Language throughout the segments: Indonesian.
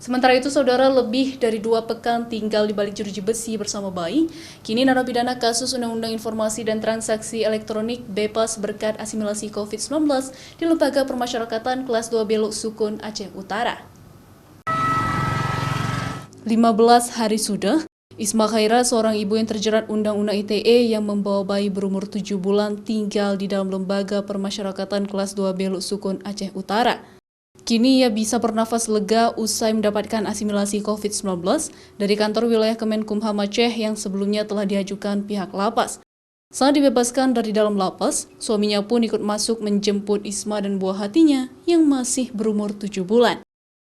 Sementara itu, saudara, lebih dari 2 pekan tinggal di balik jeruji besi bersama bayi, kini narapidana kasus Undang-Undang Informasi dan Transaksi Elektronik bebas berkat asimilasi COVID-19 di Lembaga Permasyarakatan Kelas 2 Belok Sukun, Aceh Utara. 15 hari sudah, Isma Khaira, seorang ibu yang terjerat Undang-Undang ITE yang membawa bayi berumur 7 bulan tinggal di dalam Lembaga Permasyarakatan Kelas 2 Belok Sukun, Aceh Utara. Kini ia bisa bernafas lega usai mendapatkan asimilasi COVID-19 dari kantor wilayah Kemenkumham Aceh yang sebelumnya telah diajukan pihak lapas. Saat dibebaskan dari dalam lapas, suaminya pun ikut masuk menjemput Isma dan buah hatinya yang masih berumur 7 bulan.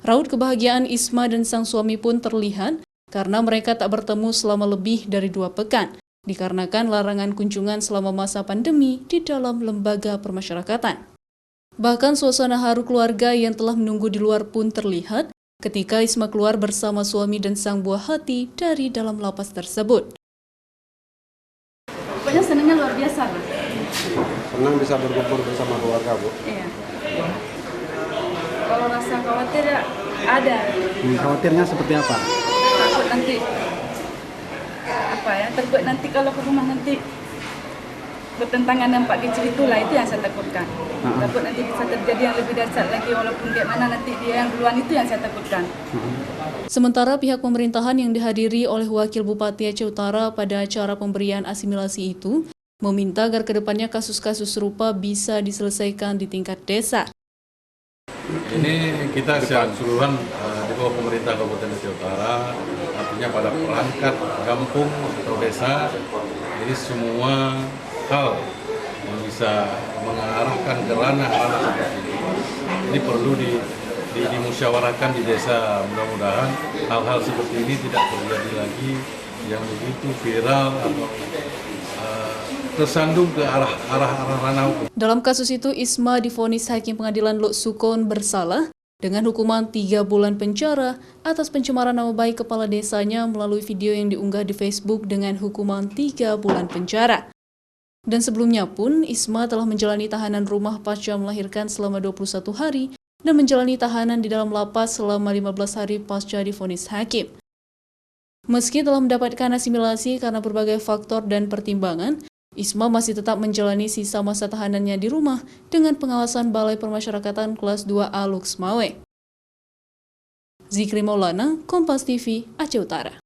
Raut kebahagiaan Isma dan sang suami pun terlihat karena mereka tak bertemu selama lebih dari 2 pekan, dikarenakan larangan kunjungan selama masa pandemi di dalam lembaga permasyarakatan. Bahkan suasana haru keluarga yang telah menunggu di luar pun terlihat ketika Isma keluar bersama suami dan sang buah hati dari dalam lapas tersebut. Pokoknya senangnya luar biasa, Mas. Senang bisa berkumpul bersama keluarga, Bu? Iya. Kalau rasa khawatir ya ada. Khawatirnya seperti apa? Takut nanti takut nanti kalau ke rumah nanti bertentangan dengan Pak Kecil itulah, itu yang saya takutkan. Takut nanti bisa terjadi yang lebih dahsyat lagi, walaupun kayak mana nanti dia yang duluan, itu yang saya takutkan. Sementara pihak pemerintahan yang dihadiri oleh Wakil Bupati Aceh Utara pada acara pemberian asimilasi itu meminta agar kedepannya kasus-kasus serupa bisa diselesaikan di tingkat desa. Ini kita secara keseluruhan di bawah pemerintah Kabupaten Aceh Utara, artinya pada perangkat kampung atau desa, ini semua hal yang bisa mengarahkan ke ranah-ranah seperti ini perlu dimusyawarahkan di desa. Mudah-mudahan hal-hal seperti ini tidak terjadi lagi yang begitu viral atau tersandung ke arah ranah hukum. Dalam kasus itu, Isma divonis Hakim Pengadilan Lok Sukun bersalah dengan hukuman 3 bulan penjara atas pencemaran nama baik kepala desanya melalui video yang diunggah di Facebook dengan hukuman 3 bulan penjara. Dan sebelumnya pun, Isma telah menjalani tahanan rumah pasca melahirkan selama 21 hari dan menjalani tahanan di dalam lapas selama 15 hari pasca divonis hakim. Meski telah mendapatkan asimilasi karena berbagai faktor dan pertimbangan, Isma masih tetap menjalani sisa masa tahanannya di rumah dengan pengawasan Balai Permasyarakatan Kelas 2A Luxmawe. Zikri Maulana, Kompas TV, Aceh Utara.